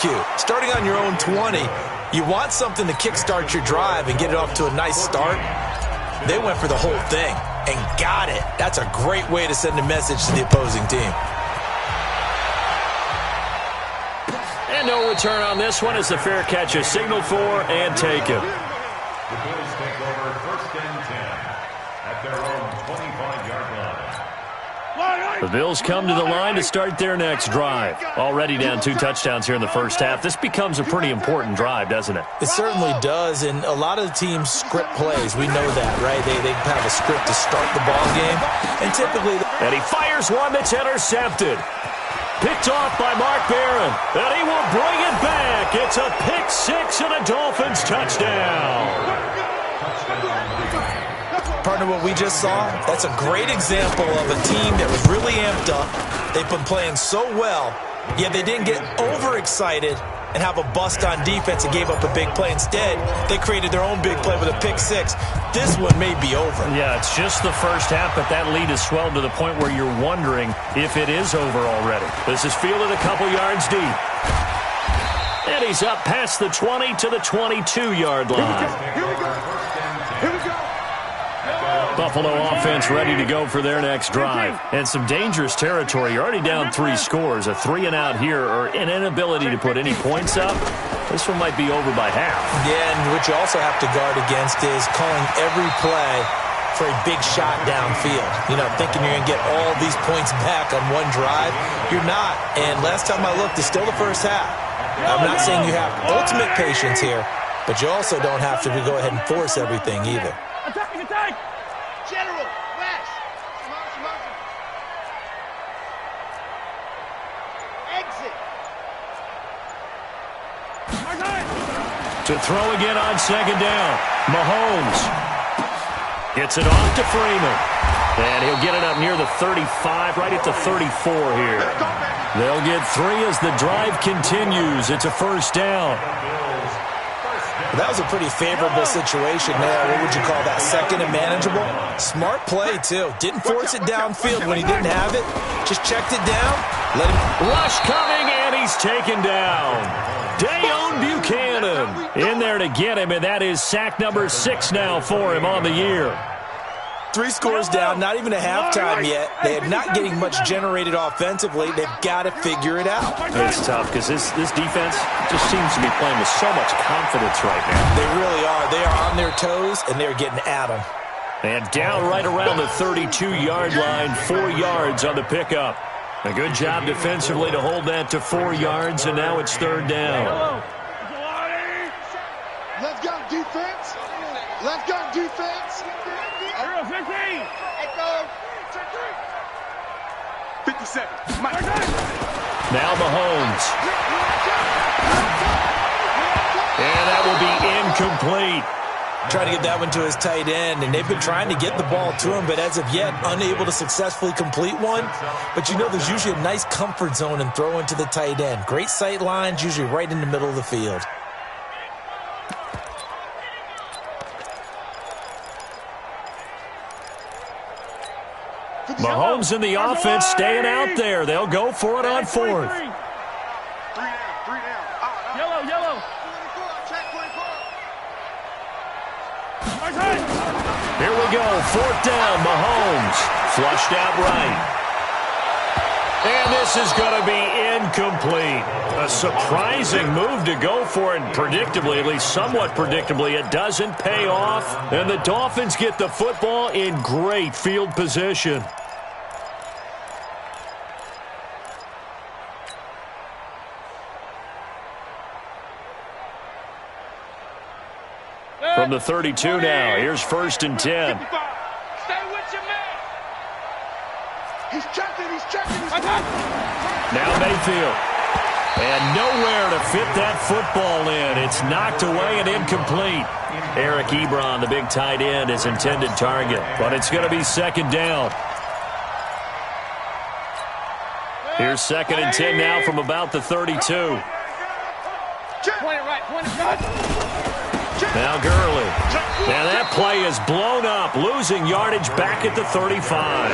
Starting on your own 20, you want something to kickstart your drive and get it off to a nice start. They went for the whole thing and got it. That's a great way to send a message to the opposing team. And no return on this one as the fair catch is signaled for and taken. The Bills take over 1st and 10 at their own 25-yard line. The Bills come to the line to start their next drive. Already down 2 touchdowns here in the first half. This becomes a pretty important drive, doesn't it? It certainly does, and a lot of the teams script plays. We know that, right? They have a script to start the ball game, and typically... And he fires one that's intercepted. Picked off by Mark Barron, and he will bring it back. It's a pick 6 and a Dolphins touchdown. Partner, what we just saw, that's a great example of a team that was really amped up. They've been playing so well, yet they didn't get overexcited and have a bust on defense and gave up a big play. Instead, they created their own big play with a pick 6. This one may be over. Yeah, it's just the first half, but that lead has swelled to the point where you're wondering if it is over already. This is fielded a couple yards deep. And he's up past the 20 to the 22-yard line. Here we go. Here we go. Buffalo offense ready to go for their next drive. And some dangerous territory. You're already down 3 scores. A 3-and-out here or an inability to put any points up. This one might be over by half. Yeah, and what you also have to guard against is calling every play for a big shot downfield. You know, thinking you're going to get all these points back on one drive. You're not. And last time I looked, it's still the first half. I'm not saying you have ultimate patience here, but you also don't have to go ahead and force everything either. Attack! General, west. Exit. To throw again on 2nd down. Mahomes gets it off to Freeman. And he'll get it up near the 35, right at the 34 here. They'll get 3 as the drive continues. It's a 1st down. That was a pretty favorable situation there. What would you call that? 2nd and manageable? Smart play, too. Didn't force it downfield when he didn't have it. Just checked it down. Let him... Rush coming, and he's taken down. Dayon Buchanan in there to get him, and that is sack number 6 now for him on the year. 3 scores down, not even a halftime yet. They are not getting much generated offensively. They've got to figure it out. It's tough because this defense just seems to be playing with so much confidence right now. They really are. They are on their toes, and they're getting at them. And down right around the 32-yard line, 4 yards on the pickup. A good job defensively to hold that to 4 yards, and now it's 3rd down. Let's go defense. Let's go defense. 15. Echo. 57. Now Mahomes. And that will be incomplete. Trying to get that one to his tight end, and they've been trying to get the ball to him, but as of yet, unable to successfully complete one. But you know there's usually a nice comfort zone in throwing to the tight end. Great sight lines, usually right in the middle of the field. Mahomes in the offense staying out there. They'll go for it on 4th. 3 down. Yellow. Here we go. 4th down. Mahomes flushed out right. And this is going to be incomplete. A surprising move to go for it. Predictably, at least somewhat predictably, it doesn't pay off. And the Dolphins get the football in great field position. From the 32 now, here's 1st and 10. Stay with your man. He's checking. Now Mayfield. And nowhere to fit that football in. It's knocked away and incomplete. Eric Ebron, the big tight end, is intended target. But it's going to be 2nd down. Here's 2nd and 10 now from about the 32. Point it right. Now Gurley. And that play is blown up, losing yardage back at the 35.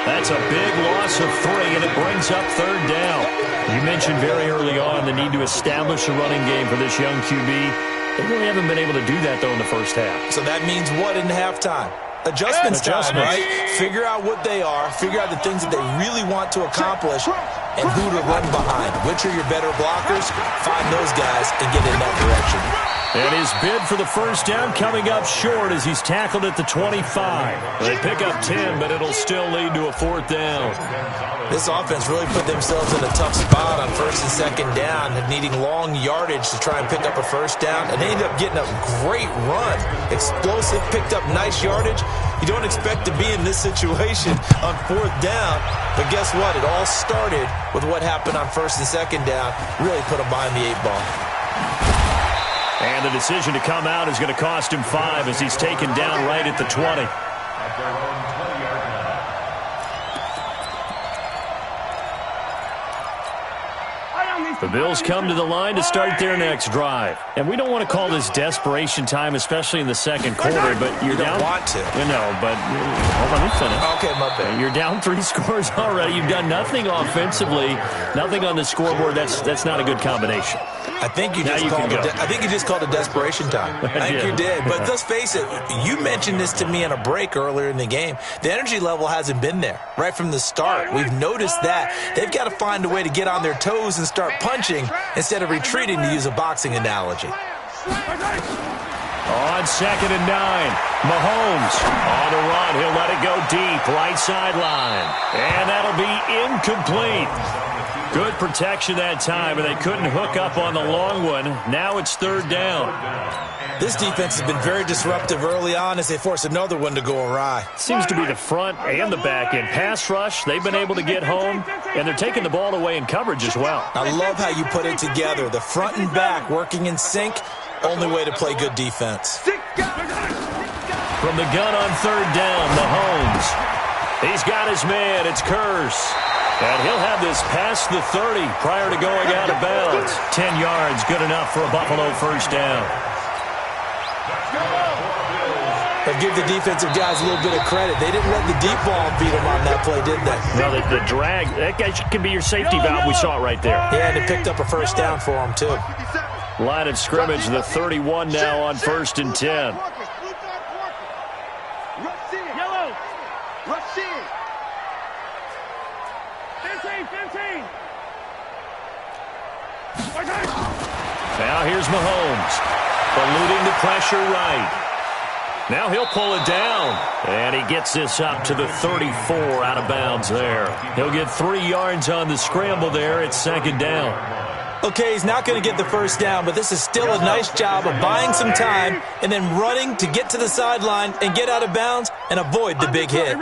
That's a big loss of 3, and it brings up third down. You mentioned very early on the need to establish a running game for this young QB. They really haven't been able to do that, though, in the first half. So that means what in halftime? Adjustments time, right? Figure out what they are, figure out the things that they really want to accomplish, and who to run behind. Which are your better blockers? Find those guys and get in that direction. And his bid for the first down coming up short as he's tackled at the 25. They pick up 10, but it'll still lead to a fourth down. This offense really put themselves in a tough spot on first and second down, needing long yardage to try and pick up a first down, and they ended up getting a great run. Explosive, picked up nice yardage. You don't expect to be in this situation on fourth down, but guess what? It all started with what happened on first and second down. Really put them behind the 8 ball. And the decision to come out is going to cost him 5 as he's taken down right at the 20. At their own 20-yard line. The Bills come to the line to start their next drive. And we don't want to call this desperation time, especially in the second quarter, but you're down. You don't want to. No, but hold on, let me finish. Okay, my bad. You're down 3 scores already. You've done nothing offensively, nothing on the scoreboard. That's not a good combination. I think you just called it desperation time. I think you did. But let's face it, you mentioned this to me on a break earlier in the game. The energy level hasn't been there right from the start. We've noticed that. They've got to find a way to get on their toes and start punching instead of retreating, to use a boxing analogy. On 2nd and 9, Mahomes on the run. He'll let it go deep, right sideline. And that'll be incomplete. Good protection that time, and they couldn't hook up on the long one. Now it's third down. This defense has been very disruptive early on as they force another one to go awry. Seems to be the front and the back end. Pass rush, they've been able to get home, and they're taking the ball away in coverage as well. I love how you put it together. The front and back working in sync, only way to play good defense. From the gun on third down, Mahomes. He's got his man. It's Curse. And he'll have this past the 30 prior to going out of bounds. 10 yards, good enough for a Buffalo first down. But give the defensive guys a little bit of credit. They didn't let the deep ball beat them on that play, did they? No, the drag, that guy can be your safety valve. We saw it right there. Yeah, and it picked up a first down for them, too. Line of scrimmage, the 31 now on 1st and 10. Now here's Mahomes, eluding the pressure right. Now he'll pull it down, and he gets this up to the 34 out of bounds there. He'll get 3 yards on the scramble there. It's second down. Okay, he's not going to get the first down, but this is still a nice job of buying some time and then running to get to the sideline and get out of bounds and avoid the big hit.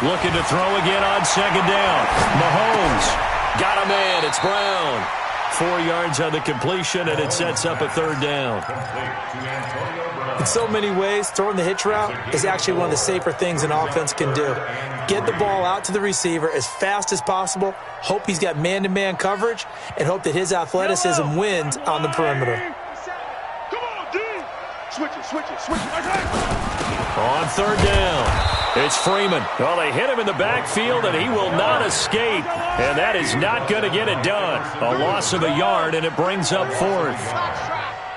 Looking to throw again on second down. Mahomes got a man. It's Brown. 4 yards on the completion, and it sets up a third down. In so many ways, throwing the hitch route is actually one of the safer things an offense can do. Get the ball out to the receiver as fast as possible, hope he's got man-to-man coverage, and hope that his athleticism wins on the perimeter. Come on, D! Switch it. On third down, it's Freeman. Well, they hit him in the backfield, and he will not escape. And that is not going to get it done. A loss of a yard, and it brings up fourth.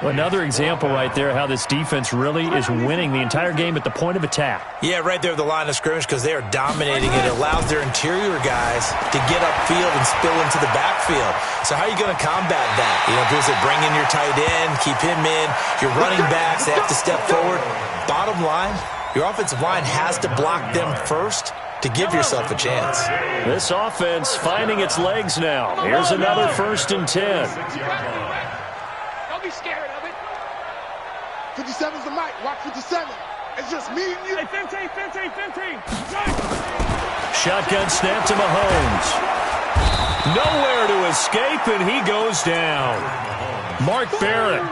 Another example right there how this defense really is winning the entire game at the point of attack. Yeah, right there at the line of scrimmage because they are dominating it. It allows their interior guys to get upfield and spill into the backfield. So how are you going to combat that? Does it bring in your tight end, keep him in? Your running backs, they have to step forward. Bottom line, your offensive line has to block them first to give yourself a chance. This offense finding its legs now. Here's another 1st and 10. Don't be scared of it. 57's the mic. Watch 57. It's just me and you. Hey, 15. Shotgun snap to Mahomes. Nowhere to escape, and he goes down. Mark Barrett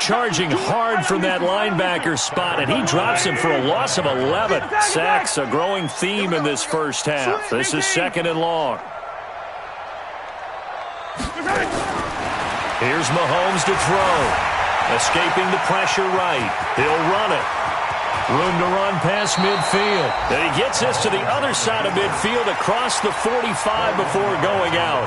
charging hard from that linebacker spot, and he drops him for a loss of 11. Sacks, a growing theme in this first half. This is 2nd and long. Here's Mahomes to throw. Escaping the pressure right. He'll run it. Room to run past midfield. And he gets this to the other side of midfield across the 45 before going out.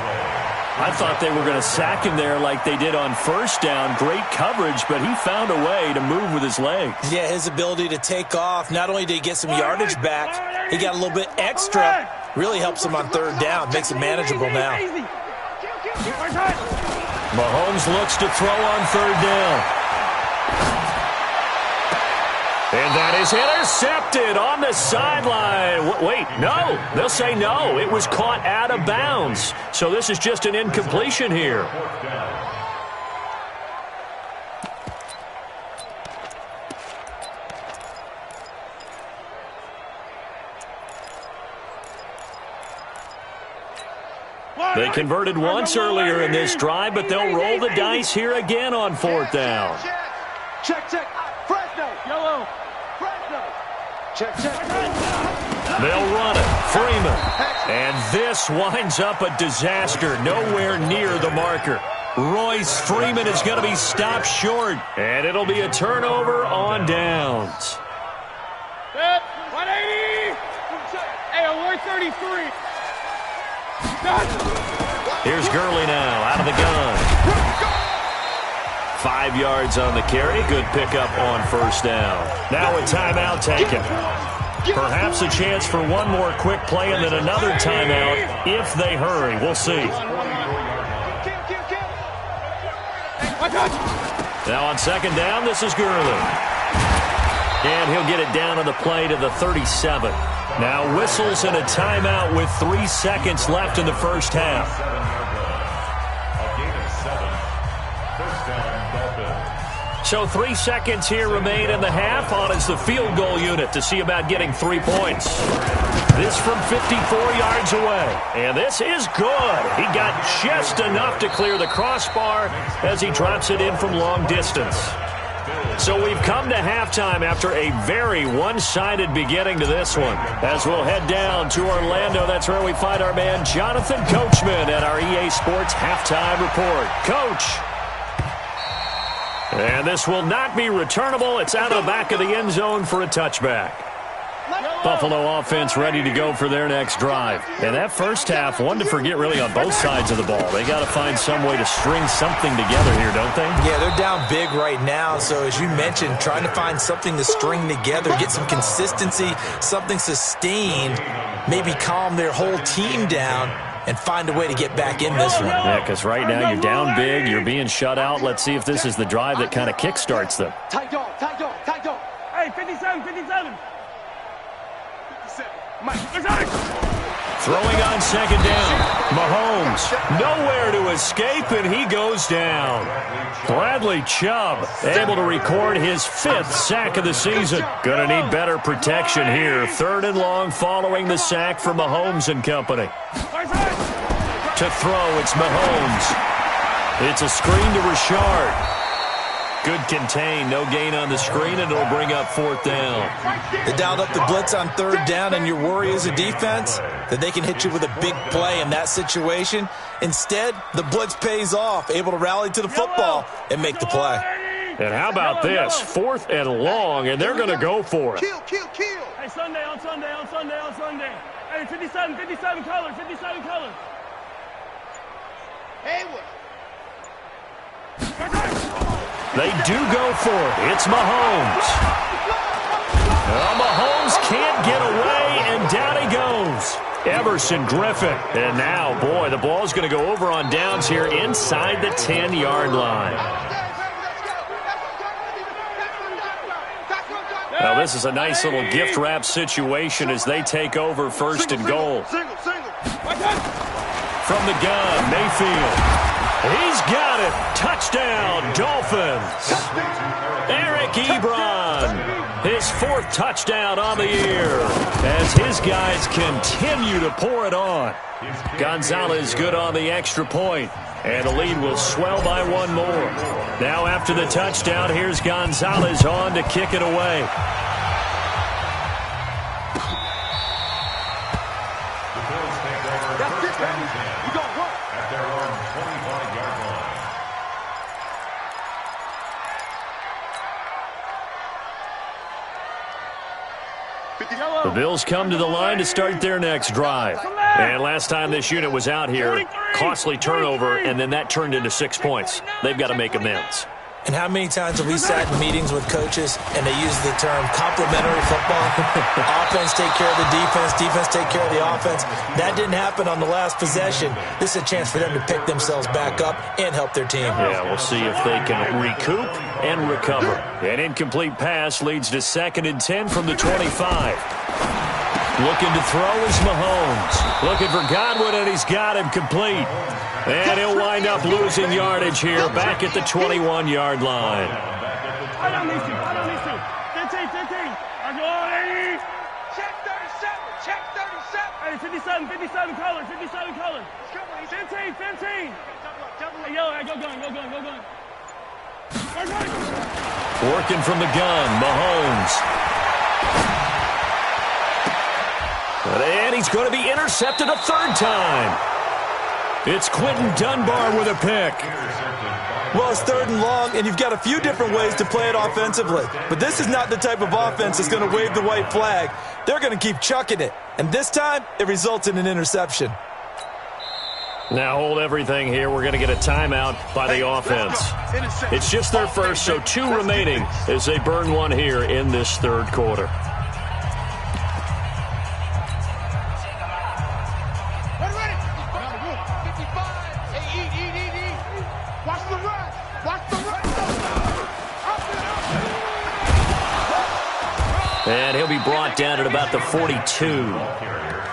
I thought they were going to sack him there like they did on first down. Great coverage, but he found a way to move with his legs. Yeah, his ability to take off. Not only did he get some yardage back, he got a little bit extra. Really helps him on third down. Makes it manageable now. Mahomes looks to throw on third down. And that is intercepted on the sideline. Wait, no. They'll say no. It was caught out of bounds. So this is just an incompletion here. They converted once earlier in this drive, but they'll roll the dice here again on fourth down. Check. Fresno. Yellow. Fresno. Check. They'll run it. Freeman. And this winds up a disaster. Nowhere near the marker. Royce Freeman is going to be stopped short. And it'll be a turnover on downs. 180. Hey, alert 33. Here's Gurley now out of the gun. 5 yards on the carry. Good pickup on first down. Now a timeout taken. Perhaps a chance for one more quick play and then another timeout if they hurry. We'll see. Now on second down, this is Gurley. And he'll get it down on the play to the 37. Now whistles and a timeout with 3 seconds left in the first half. So 3 seconds here remain in the half. On is the field goal unit to see about getting 3 points. This from 54 yards away. And this is good. He got just enough to clear the crossbar as he drops it in from long distance. So we've come to halftime after a very one-sided beginning to this one. As we'll head down to Orlando, that's where we find our man Jonathan Coachman at our EA Sports Halftime Report. Coach. And this will not be returnable. It's out of the back of the end zone for a touchback. Buffalo offense ready to go for their next drive. And that first half, one to forget really on both sides of the ball. They got to find some way to string something together here, don't they? Yeah, they're down big right now. So as you mentioned, trying to find something to string together, get some consistency, something sustained, maybe calm their whole team down and find a way to get back in this one. Yeah, because right now you're down big, you're being shut out. Let's see if this is the drive that kind of kickstarts them. Tight dog. Hey, 57. Throwing on second down. Mahomes, nowhere to escape, and he goes down. Bradley Chubb able to record his 5th sack of the season. Gonna need better protection here. 3rd and long following the sack from Mahomes and company. To throw, it's Mahomes. It's a screen to Richard. Good contain, no gain on the screen, and it'll bring up 4th down. They dialed up the blitz on 3rd down, and your worry as a defense that they can hit you with a big play in that situation. Instead, the blitz pays off, able to rally to the football and make the play. And how about this? 4th and long, and they're going to go for it. Kill. Hey, Sunday. Hey, 57 colors. Hey, what? They do go for it. It's Mahomes. Mahomes can't get away, and down he goes. Everson Griffin. And now, boy, the ball's going to go over on downs here inside the 10-yard line. Now, this is a nice little gift wrap situation as they take over 1st and goal. From the gun, Mayfield. He's got it. Touchdown, Dolphins. Eric Ebron, his 4th touchdown on the year as his guys continue to pour it on. Gonzalez good on the extra point, and the lead will swell by 1 more. Now after the touchdown, here's Gonzalez on to kick it away. The Bills come to the line to start their next drive. And last time this unit was out here, costly turnover, and then that turned into 6 points. They've got to make amends. And how many times have we sat in meetings with coaches and they use the term complementary football? Offense take care of the defense, defense take care of the offense. That didn't happen on the last possession. This is a chance for them to pick themselves back up and help their team. Yeah, we'll see if they can recoup and recover. An incomplete pass leads to 2nd and 10 from the 25. Looking to throw is Mahomes. Looking for Godwin, and he's got him complete. And he'll wind up losing yardage here back at the 21-yard line. I don't need to. 15. I go, hey. Check 37. Check 37. Hey, 57 colors. 15. Hey, yo, hey, go gun. Working from the gun, Mahomes. And he's going to be intercepted a 3rd time. It's Quentin Dunbar with a pick. Well, it's 3rd and long, and you've got a few different ways to play it offensively. But this is not the type of offense that's going to wave the white flag. They're going to keep chucking it. And this time, it results in an interception. Now hold everything here. We're going to get a timeout by the offense. It's just their first, so 2 remaining as they burn one here in this 3rd quarter. And he'll be brought down at about the 42.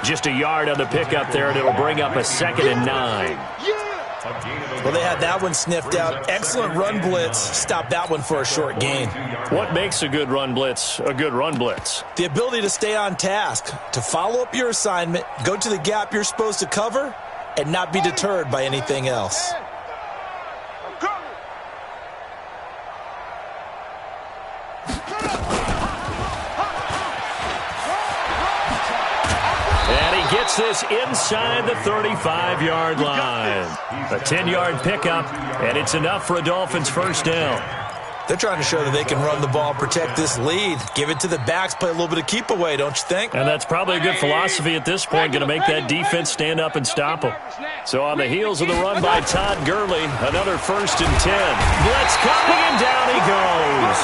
Just a yard on the pickup there, and it'll bring up a 2nd and 9. Well, they had that one sniffed out. Excellent run blitz. Stop that one for a short gain. What makes a good run blitz a good run blitz? The ability to stay on task, to follow up your assignment, go to the gap you're supposed to cover, and not be deterred by anything else. Gets this inside the 35-yard line. A 10-yard pickup, and it's enough for a Dolphins 1st down. They're trying to show that they can run the ball, protect this lead. Give it to the backs, play a little bit of keep away, don't you think? And that's probably a good philosophy at this point, going to make that defense stand up and stop them. So on the heels of the run by Todd Gurley, another 1st and 10. Blitz coming, and down he goes.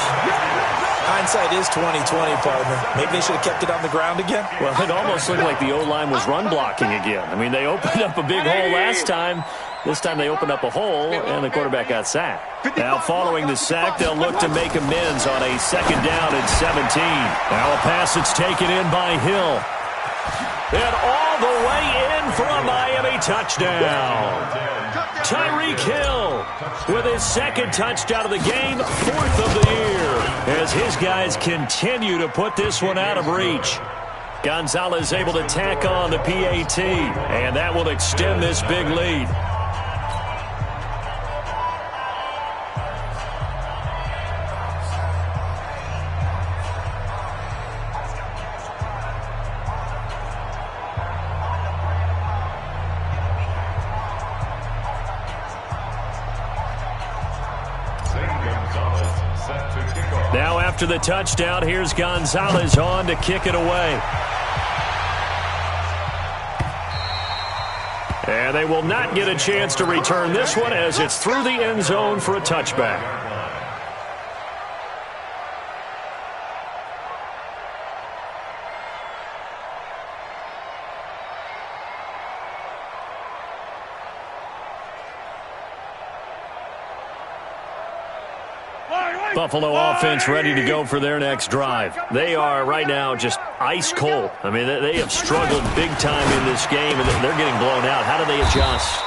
Hindsight is 20/20, partner. Maybe they should have kept it on the ground again. Well, it almost looked like the O-line was run blocking again. I mean, they opened up a big hole last time. This time they opened up a hole, and the quarterback got sacked. Now, following the sack, they'll look to make amends on a 2nd down and 17. Now a pass that's taken in by Hill. And all the way in for a Miami touchdown. Tyreek Hill with his 2nd touchdown of the game, 4th of the year, as his guys continue to put this one out of reach. Gonzalez able to tack on the PAT, and that will extend this big lead. Now after the touchdown, here's Gonzalez on to kick it away. And they will not get a chance to return this one as it's through the end zone for a touchback. Buffalo offense ready to go for their next drive. They are right now just ice cold. I mean, they have struggled big time in this game, and they're getting blown out. How do they adjust?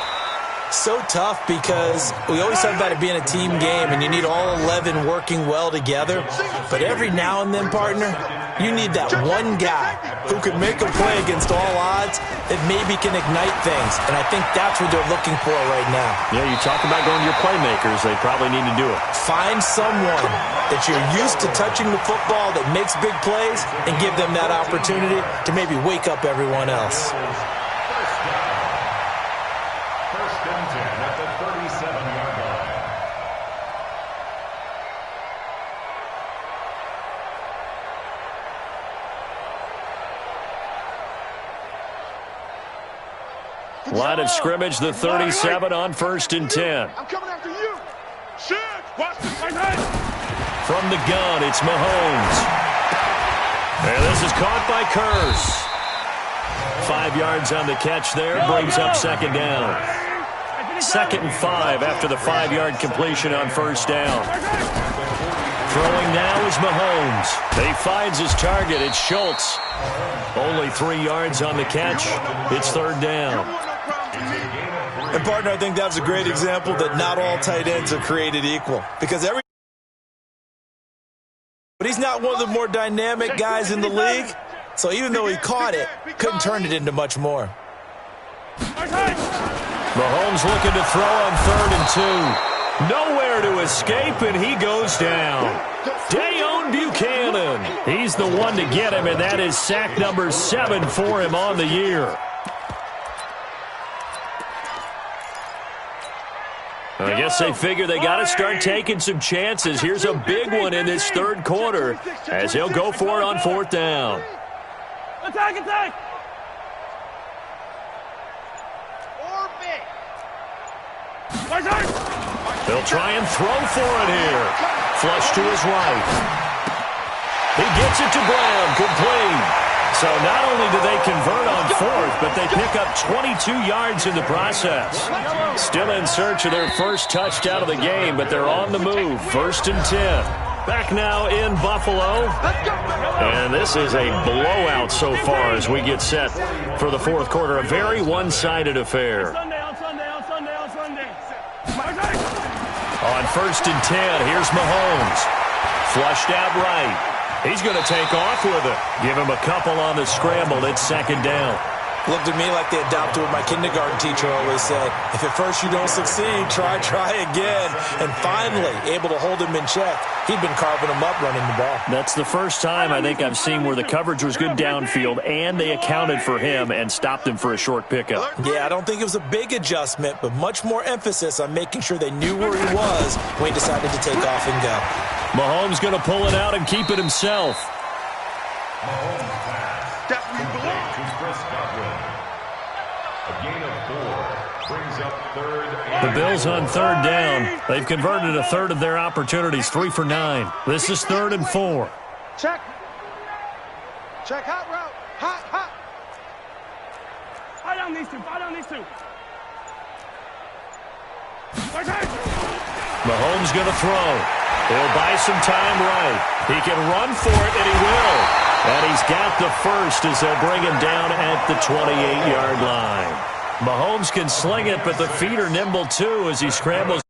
So tough because we always talk about it being a team game, and you need all 11 working well together. But every now and then, partner, you need that one guy who can make a play against all odds that maybe can ignite things. And I think that's what they're looking for right now. Yeah, you talk about going to your playmakers. They probably need to do it. Find someone that you're used to touching the football that makes big plays and give them that opportunity to maybe wake up everyone else. First and 10 at the 37-yard line. Line of scrimmage, the 37 on 1st and 10. I'm coming after you. Shit. Watch this. From the gun, it's Mahomes. And this is caught by Curse. 5 yards on the catch there, brings up 2nd down. 2nd and 5 after the 5-yard completion on 1st down. Throwing now is Mahomes. He finds his target. It's Schultz. Only 3 yards on the catch. It's 3rd down. And, partner, I think that's a great example that not all tight ends are created equal. Because but he's not one of the more dynamic guys in the league. So even though he caught it, couldn't turn it into much more. Mahomes looking to throw on 3rd and 2. Nowhere to escape, and he goes down. Dayon Buchanan. He's the one to get him, and that is sack number 7 for him on the year. I guess they figure they got to start taking some chances. Here's a big one in this 3rd quarter as he'll go for it on 4th down. Attack, attack! They'll try and throw for it here. Flush to his right. He gets it to Brown, complete. So not only do they convert on 4th, but they pick up 22 yards in the process. Still in search of their first touchdown of the game, but they're on the move. 1st and 10. Back now in Buffalo. And this is a blowout so far as we get set for the 4th quarter. A very one-sided affair. On 1st and 10, here's Mahomes. Flushed out right. He's going to take off with it. Give him a couple on the scramble. It's 2nd down. Looked at me like they adopted what my kindergarten teacher always said. If at first you don't succeed, try again. And finally, able to hold him in check. He'd been carving him up running the ball. That's the first time I think I've seen where the coverage was good downfield and they accounted for him and stopped him for a short pickup. Yeah, I don't think it was a big adjustment, but much more emphasis on making sure they knew where he was when he decided to take off and go. Mahomes going to pull it out and keep it himself. The Bills on 3rd down. They've converted a 1/3 of their opportunities, 3 for 9. This is 3rd and 4. Check. Check, hot route. Hot. Fire down these two. Mahomes going to throw. He'll buy some time right. He can run for it, and he will. And he's got the first as they'll bring him down at the 28-yard line. Mahomes can sling it, but the feet are nimble too as he scrambles.